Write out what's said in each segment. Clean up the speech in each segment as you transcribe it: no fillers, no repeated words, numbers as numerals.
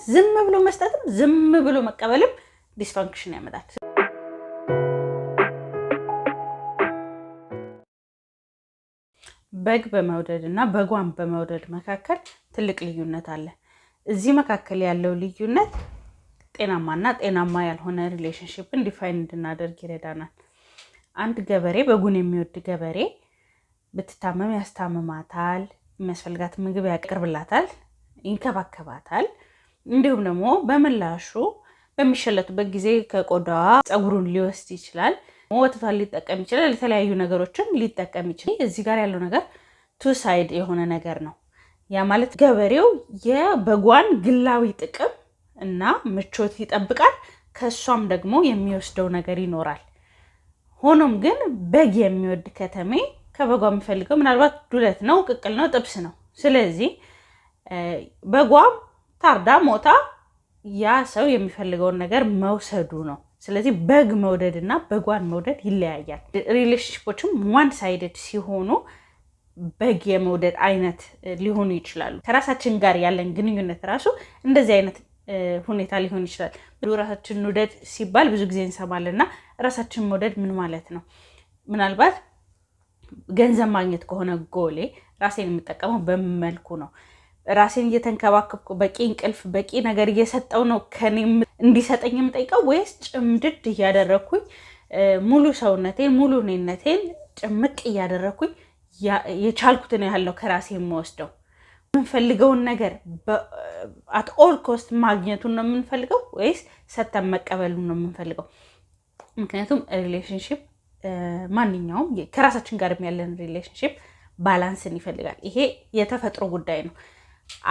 ዝም ብሎ መስጠትም ዝም ብሎ መቀበልም ዲስፋንክሽን ያመጣል። በግ በመውደድና በጓን በመውደድ መካከል ትልቅ ልዩነት አለ። እዚህ መካከል ያለው ልዩነት ጤናማና ጤናማ ያልሆነ ሪሌሽንሺፕን ዲፋይን እንድናደርግ ይረዳናል። አንድ ገበሬ በጉን የሚወድ ገበሬ ብትታመም ያስታምማታል፣ የሚያስፈልጋት ምግብ ያቀርብላታል፣ ይንከባከባታል። እንዲሁም ደግሞ በምላሹ በሚሸለቱበት ጊዜ ከቆዳዋ ፀጉሩን ሊወስድ ይችላል፣ ወተቷን ሊጠቀም ይችላል፣ የተለያዩ ነገሮችን ሊጠቀም ይችላል። እዚህ ጋር ያለው ነገር ቱ ሳይድ የሆነ ነገር ነው። ያ ማለት ገበሬው የበጓን ግላዊ ጥቅም እና ምቾት ይጠብቃል፣ ከሷም ደግሞ የሚወስደው ነገር ይኖራል። ሆኖም ግን በግ የሚወድ ከተሜ ከበጓ የሚፈልገው ምናልባት ዱለት ነው፣ ቅቅል ነው፣ ጥብስ ነው። ስለዚህ በጓም ታርዳ ሞታ ያ ሰው የሚፈልገውን ነገር መውሰዱ ነው። ስለዚህ በግ መውደድ እና በጓን መውደድ ይለያያል። ሪሌሽንሺፖችም ዋን ሳይድድ ሲሆኑ በግ የመውደድ አይነት ሊሆኑ ይችላሉ። ከራሳችን ጋር ያለን ግንኙነት ራሱ እንደዚህ አይነት ሁኔታ ሊሆን ይችላል። ራሳችን ውደድ ሲባል ብዙ ጊዜ እንሰማለን እና ራሳችን መውደድ ምን ማለት ነው? ምናልባት ገንዘብ ማግኘት ከሆነ ጎሌ ራሴን የምጠቀመው በምን መልኩ ነው? ራሴን እየተንከባከብኩ በቂ እንቅልፍ በቂ ነገር እየሰጠው ነው ከኔ እንዲሰጠኝ የምጠይቀው ወይስ ጭምድድ እያደረኩኝ ሙሉ ሰውነቴን ሙሉ እኔነቴን ጭምቅ እያደረኩኝ የቻልኩትን ያህል ነው ከራሴ የምወስደው? የምንፈልገውን ነገር አት ኦል ኮስት ማግኘቱን ነው የምንፈልገው ወይስ ሰተን መቀበሉን ነው የምንፈልገው? ምክንያቱም ሪሌሽንሺፕ ማንኛውም ከራሳችን ጋር ያለን ሪሌሽንሺፕ ባላንስን ይፈልጋል። ይሄ የተፈጥሮ ጉዳይ ነው።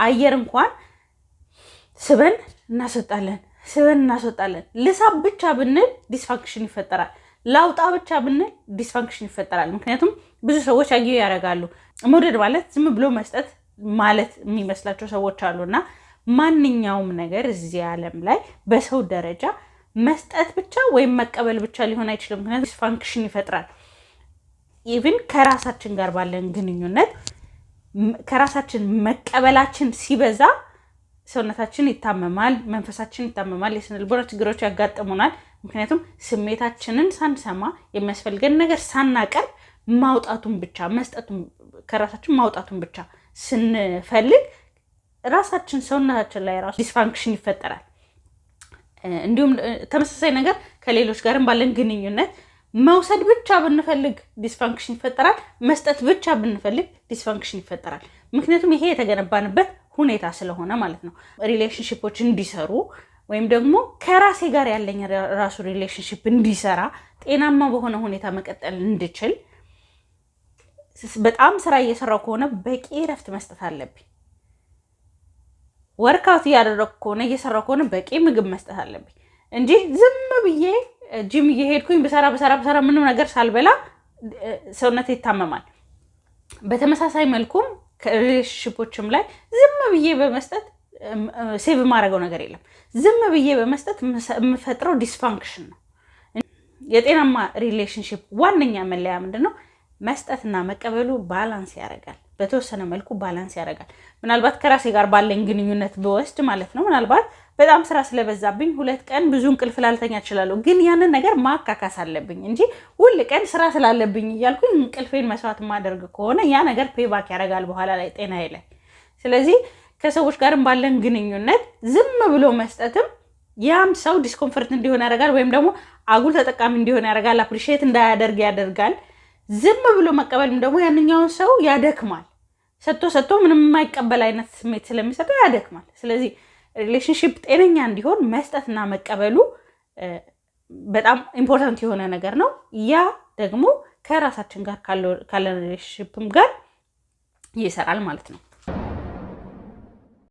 አየር እንኳን ስበን እናስወጣለን። ልሳብ ብቻ ብንል ዲስፋንክሽን ይፈጠራል። ላውጣ ብቻ ብንል ዲስፋንክሽን ይፈጠራል። ምክንያቱም ብዙ ሰዎች አየው ያደርጋሉ። መውደድ ማለት ዝም ብሎ መስጠት ማለት የሚመስላቸው ሰዎች አሉና ማንኛውም ነገር እዚህ ዓለም ላይ በሰው ደረጃ መስጠት ብቻ ወይም መቀበል ብቻ ሊሆን አይችልም። ምክንያቱም ዲስፋንክሽን ይፈጥራል። ኢቭን ከራሳችን ጋር ባለን ግንኙነት ከራሳችን መቀበላችን ሲበዛ ሰውነታችን ይታመማል፣ መንፈሳችን ይታመማል፣ የስነ ልቦና ችግሮች ያጋጥሙናል። ምክንያቱም ስሜታችንን ሳንሰማ የሚያስፈልገን ነገር ሳናቀርብ ማውጣቱን ብቻ መስጠቱን ከራሳችን ማውጣቱን ብቻ ስንፈልግ ራሳችን ሰውነታችን ላይ ራሱ ዲስፋንክሽን ይፈጠራል። እንዲሁም ተመሳሳይ ነገር ከሌሎች ጋርም ባለን ግንኙነት መውሰድ ብቻ ብንፈልግ ዲስፋንክሽን ይፈጠራል። መስጠት ብቻ ብንፈልግ ዲስፋንክሽን ይፈጠራል። ምክንያቱም ይሄ የተገነባንበት ሁኔታ ስለሆነ ማለት ነው። ሪሌሽንሺፖች እንዲሰሩ ወይም ደግሞ ከራሴ ጋር ያለኝ ራሱ ሪሌሽንሺፕ እንዲሰራ ጤናማ በሆነ ሁኔታ መቀጠል እንድችል በጣም ስራ እየሰራው ከሆነ በቂ እረፍት መስጠት አለብኝ። ወርክአውት እያደረኩ ከሆነ እየሰራው ከሆነ በቂ ምግብ መስጠት አለብኝ እንጂ ዝም ብዬ ጂም እየሄድኩኝ በሰራ ምንም ነገር ሳልበላ ሰውነቴ ይታመማል። በተመሳሳይ መልኩም ከሪሌሽንሺፖችም ላይ ዝም ብዬ በመስጠት ሴቭ ማድረገው ነገር የለም። ዝም ብዬ በመስጠት የምፈጥረው ዲስፋንክሽን ነው። የጤናማ ሪሌሽንሺፕ ዋነኛ መለያ ምንድነው? መስጠትና መቀበሉ ባላንስ ያደርጋል። በተወሰነ መልኩ ባላንስ ያደርጋል። ምናልባት ከራሴ ጋር ባለኝ ግንኙነት በወስድ ማለት ነው። ምናልባት በጣም ስራ ስለበዛብኝ 2 ቀን ብዙ እንቅልፍ ላልተኛ እችላለሁ። ግን ያንን ነገር ማካካስ አለብኝ እንጂ ሁል ቀን ስራ ስላለብኝ እያልኩኝ እንቅልፌን መስዋዕት ማደርግ ከሆነ ያ ነገር ፔባክ ያደርጋል በኋላ ላይ ጤናዬ ላይ። ስለዚህ ከሰዎች ጋርም ባለን ግንኙነት ዝም ብሎ መስጠትም ያም ሰው ዲስኮምፈርት እንዲሆን ያደርጋል፣ ወይም ደግሞ አጉል ተጠቃሚ እንዲሆን ያደርጋል፣ አፕሪሺየት እንዳያደርግ ያደርጋል። ዝም ብሎ መቀበልም ደግሞ ያንኛውን ሰው ያደክማል። ሰጥቶ ምንም የማይቀበል አይነት ስሜት ስለሚሰጠው ያደክማል። ስለዚህ ሪሌሽንሺፕ ጤነኛ እንዲሆን መስጠትና መቀበሉ በጣም ኢምፖርታንት የሆነ ነገር ነው። ያ ደግሞ ከራሳችን ጋር ካለ ሪሌሽንሺፕም ጋር ይሰራል ማለት ነው።